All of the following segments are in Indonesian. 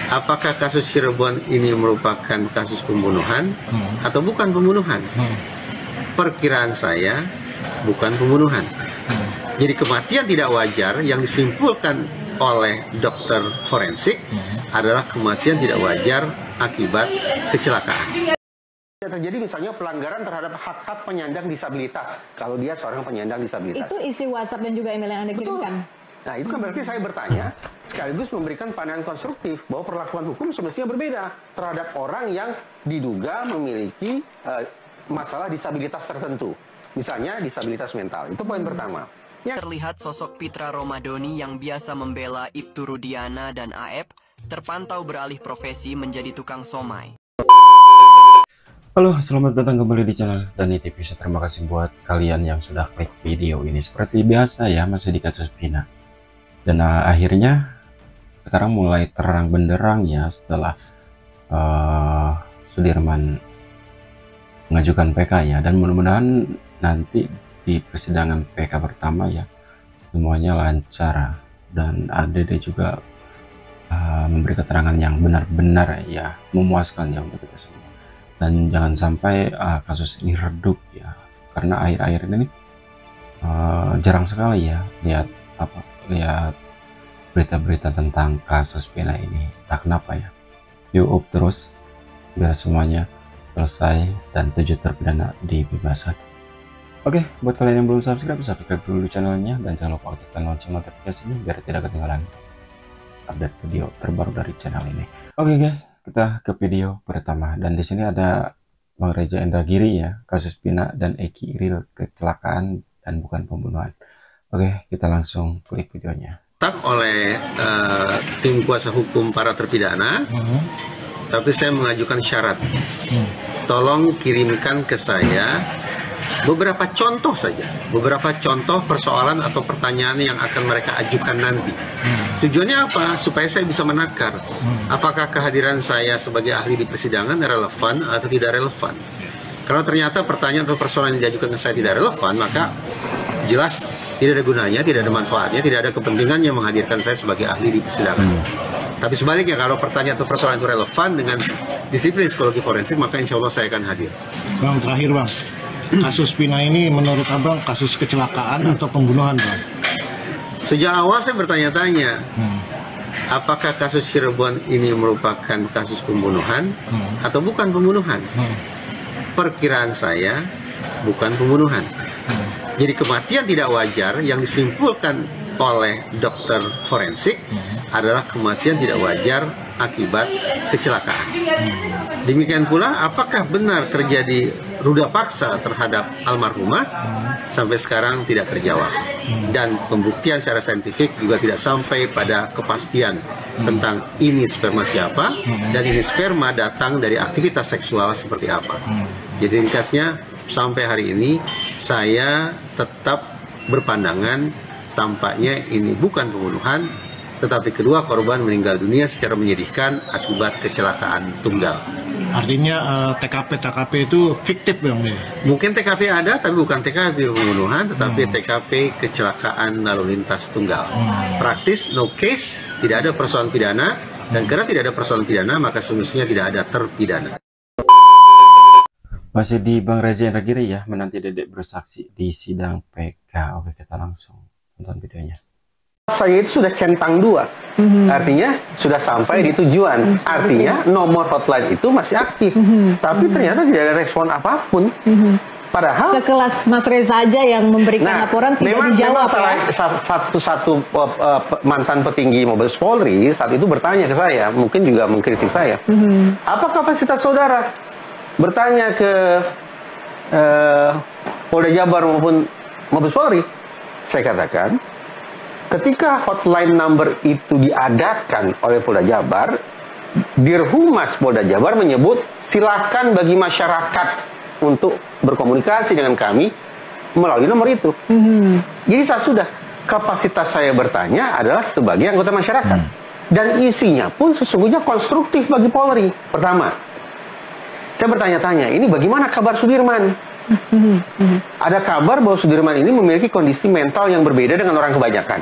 apakah kasus Cirebon ini merupakan kasus pembunuhan atau bukan pembunuhan? Perkiraan saya bukan pembunuhan. Jadi kematian tidak wajar yang disimpulkan oleh dokter forensik adalah kematian tidak wajar akibat kecelakaan. Terjadi misalnya pelanggaran terhadap hak-hak penyandang disabilitas kalau dia seorang penyandang disabilitas. Itu isi WhatsApp dan juga email yang Anda kirimkan. Nah, itu kan berarti saya bertanya sekaligus memberikan pandangan konstruktif bahwa perlakuan hukum semestinya berbeda terhadap orang yang diduga memiliki masalah disabilitas tertentu. Misalnya disabilitas mental. Itu poin pertama. Terlihat sosok Pitra Romadoni yang biasa membela Ibtu Rudiana dan Aep terpantau beralih profesi menjadi tukang somai. Halo, selamat datang kembali di channel Dani TV. Terima kasih buat kalian yang sudah klik video ini. Seperti biasa ya, masih di kasus Vina. Dan akhirnya sekarang mulai terang benderang ya setelah Sudirman mengajukan PK ya. Dan mudah-mudahan nanti di persidangan PK pertama ya semuanya lancar dan ADD juga memberi keterangan yang benar-benar ya memuaskan ya untuk kita semua. Dan jangan sampai kasus ini redup ya, karena akhir-akhir ini jarang sekali ya lihat berita-berita tentang kasus Vina ini. Tak kenapa ya, yuk up terus biar semuanya selesai dan 7 terpidana dibebaskan. Oke, buat kalian yang belum subscribe dulu channelnya dan jangan lupa aktifkan lonceng notifikasinya biar tidak ketinggalan update video terbaru dari channel ini. Oke guys, kita ke video pertama dan di sini ada Bang Reza Indragiri ya, kasus Vina dan Eki real kecelakaan dan bukan pembunuhan. Oke, kita langsung klik videonya. Oleh tim kuasa hukum para terpidana, tapi saya mengajukan syarat. Tolong kirimkan ke saya beberapa contoh saja, beberapa contoh persoalan atau pertanyaan yang akan mereka ajukan nanti. Tujuannya apa? Supaya saya bisa menakar apakah kehadiran saya sebagai ahli di persidangan relevan atau tidak relevan. Kalau ternyata pertanyaan atau persoalan yang diajukan ke saya tidak relevan, maka jelas tidak ada gunanya, tidak ada manfaatnya, tidak ada kepentingannya menghadirkan saya sebagai ahli di persidangan. Tapi sebaliknya, kalau pertanyaan atau persoalan itu relevan dengan disiplin psikologi forensik, maka insya Allah saya akan hadir. Bang, terakhir Bang, kasus Vina ini menurut Abang kasus kecelakaan atau pembunuhan Bang? Sejak awal saya bertanya-tanya, apakah kasus Cirebon ini merupakan kasus pembunuhan atau bukan pembunuhan? Perkiraan saya bukan pembunuhan. Jadi kematian tidak wajar yang disimpulkan oleh dokter forensik adalah kematian tidak wajar akibat kecelakaan. Demikian pula, apakah benar terjadi ruda paksa terhadap almarhumah? Sampai sekarang tidak terjawab. Dan pembuktian secara saintifik juga tidak sampai pada kepastian tentang ini sperma siapa dan ini sperma datang dari aktivitas seksual seperti apa. Jadi ringkasnya, sampai hari ini saya tetap berpandangan tampaknya ini bukan pembunuhan, tetapi kedua korban meninggal dunia secara menyedihkan akibat kecelakaan tunggal. Artinya TKP itu fiktif Bang ya? Mungkin TKP ada, tapi bukan TKP pembunuhan, tetapi TKP kecelakaan lalu lintas tunggal. Praktis, no case, tidak ada persoalan pidana, dan karena tidak ada persoalan pidana, maka semestinya tidak ada terpidana. Masih di Bang Reza Indragiri ya, menanti Dedek bersaksi di sidang PK. Oke, kita langsung tonton videonya. Saya itu sudah centang 2, artinya sudah sampai di tujuan, artinya nomor hotline itu masih aktif, tapi ternyata tidak ada respon apapun. Padahal sekelas Mas Reza aja yang memberikan laporan tidak dijawab ya. Satu mantan petinggi Mabes Polri saat itu bertanya ke saya, mungkin juga mengkritik saya. Apa kapasitas saudara? Bertanya ke Polda Jabar maupun Mabes Polri. Saya katakan, ketika hotline number itu diadakan oleh Polda Jabar, Dirhumas Polda Jabar menyebut silakan bagi masyarakat untuk berkomunikasi dengan kami melalui nomor itu. Jadi sudah kapasitas saya bertanya adalah sebagai anggota masyarakat. Dan isinya pun sesungguhnya konstruktif bagi Polri. Pertama, saya bertanya-tanya, ini bagaimana kabar Sudirman? Ada kabar bahwa Sudirman ini memiliki kondisi mental yang berbeda dengan orang kebanyakan.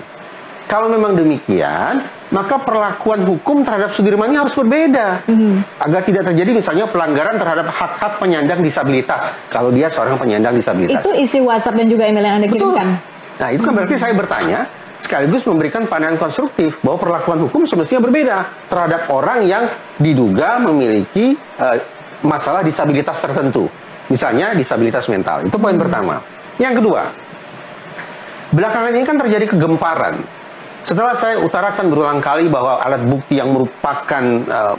Kalau memang demikian, maka perlakuan hukum terhadap Sudirman ini harus berbeda. Agar tidak terjadi misalnya pelanggaran terhadap hak-hak penyandang disabilitas. Kalau dia seorang penyandang disabilitas. Itu isi WhatsApp dan juga email yang Anda Betul. kirimkan. Nah, itu kan berarti saya bertanya, sekaligus memberikan pandangan konstruktif bahwa perlakuan hukum semestinya berbeda terhadap orang yang diduga memiliki masalah disabilitas tertentu. Misalnya disabilitas mental. Itu poin pertama. Yang kedua, belakangan ini kan terjadi kegemparan. Setelah saya utarakan berulang kali bahwa alat bukti yang merupakan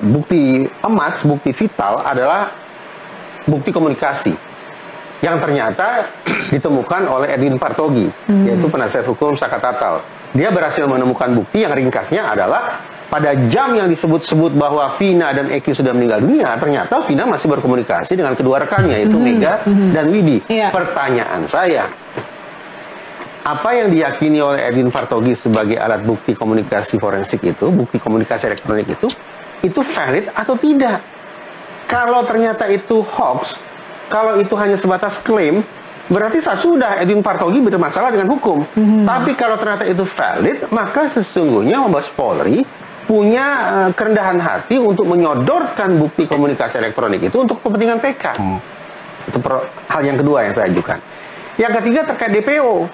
bukti emas, bukti vital adalah bukti komunikasi yang ternyata ditemukan oleh Edwin Partogi, yaitu penasihat hukum Saka Tatal. Dia berhasil menemukan bukti yang ringkasnya adalah pada jam yang disebut-sebut bahwa Vina dan Eki sudah meninggal dunia, ternyata Vina masih berkomunikasi dengan kedua rekannya, yaitu Mega dan Widi. Pertanyaan saya, apa yang diyakini oleh Edwin Partogi sebagai alat bukti komunikasi forensik itu, bukti komunikasi elektronik itu valid atau tidak? Kalau ternyata itu hoax, kalau itu hanya sebatas klaim, berarti sudah Edwin Partogi bermasalah dengan hukum. Tapi kalau ternyata itu valid, maka sesungguhnya Mabes Polri punya kerendahan hati untuk menyodorkan bukti komunikasi elektronik itu untuk kepentingan PK. Itu hal yang kedua yang saya ajukan. Yang ketiga terkait DPO.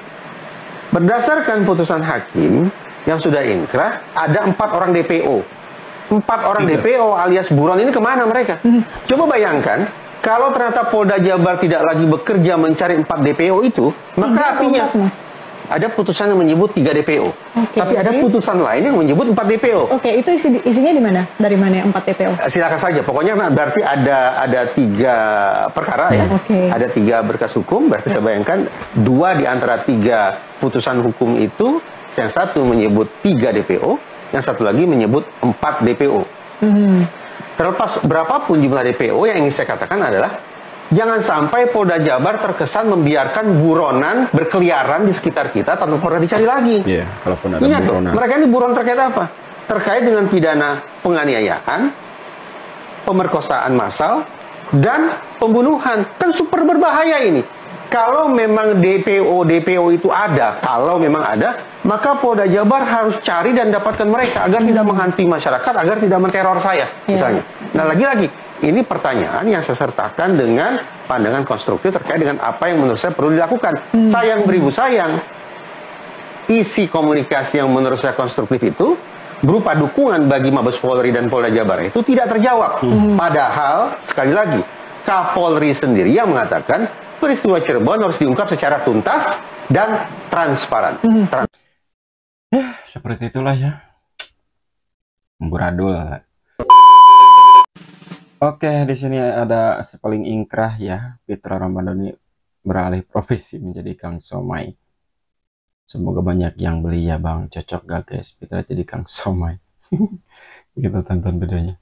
Berdasarkan putusan hakim yang sudah inkrah, ada 4 orang DPO. 4 orang DPO alias buron ini kemana mereka? Coba bayangkan, kalau ternyata Polda Jabar tidak lagi bekerja mencari 4 DPO itu, maka artinya ada putusan yang menyebut 3 DPO. Tapi ada putusan lain yang menyebut 4 DPO. Itu isinya di mana? Dari mana 4 DPO? Silakan saja. Pokoknya berarti ada 3 perkara ya. Ada 3 berkas hukum. Berarti saya bayangkan 2 di antara 3 putusan hukum itu, yang satu menyebut 3 DPO, yang satu lagi menyebut 4 DPO. Terlepas berapapun jumlah DPO, yang ingin saya katakan adalah jangan sampai Polda Jabar terkesan membiarkan buronan berkeliaran di sekitar kita tanpa pernah dicari lagi. Iya, kalaupun ada Ingat buronan. mereka ini buron terkait apa? Terkait dengan pidana penganiayaan, pemerkosaan massal, dan pembunuhan. Kan super berbahaya ini. Kalau memang DPO itu ada, kalau memang ada, maka Polda Jabar harus cari dan dapatkan mereka agar tidak menghantui masyarakat, agar tidak menteror saya, misalnya. Nah, lagi-lagi, ini pertanyaan yang saya sertakan dengan pandangan konstruktif terkait dengan apa yang menurut saya perlu dilakukan. Sayang beribu sayang, isi komunikasi yang menurut saya konstruktif itu berupa dukungan bagi Mabes Polri dan Polda Jabar itu tidak terjawab. Padahal, sekali lagi, Kapolri sendiri yang mengatakan peristiwa Cirebon harus diungkap secara tuntas dan transparan. Seperti itulah ya. Amburadul. Oke, di sini ada si paling ingkrah ya, Pitra Romadhoni beralih profesi menjadi Kang Somai. Semoga banyak yang beli ya Bang. Cocok gak guys Pitra jadi Kang Somai? Kita tonton videonya.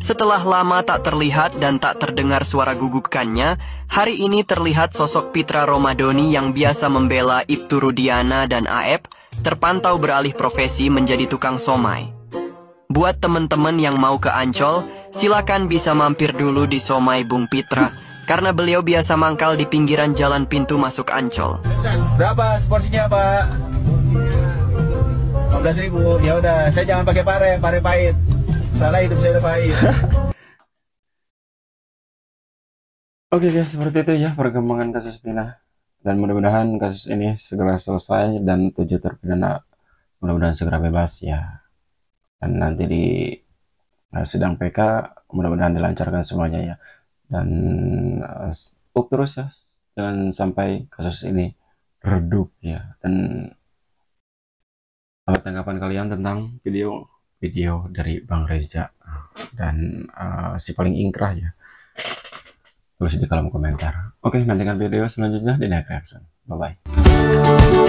Setelah lama tak terlihat dan tak terdengar suara gugukannya, hari ini terlihat sosok Pitra Romadhoni yang biasa membela Ibtu Rudiana dan Aep terpantau beralih profesi menjadi tukang somai. Buat teman-teman yang mau ke Ancol, silakan bisa mampir dulu di Somai Bung Pitra, karena beliau biasa mangkal di pinggiran jalan pintu masuk Ancol. Berapa porsinya Pak? 15.000. Ya udah, saya jangan pakai pare pahit. Salah hidup saya udah pahit. Oke guys, seperti itu ya perkembangan kasus Vina. Dan mudah-mudahan kasus ini segera selesai dan 7 terpidana mudah-mudahan segera bebas ya. Dan nanti di sidang PK mudah-mudahan dilancarkan semuanya ya. Dan terus ya, jangan sampai kasus ini redup ya. Dan apa tanggapan kalian tentang video dari Bang Reza dan si paling ingkrah ya, tulis di kolom komentar. Oke, nantikan video selanjutnya di next reaction. Bye bye.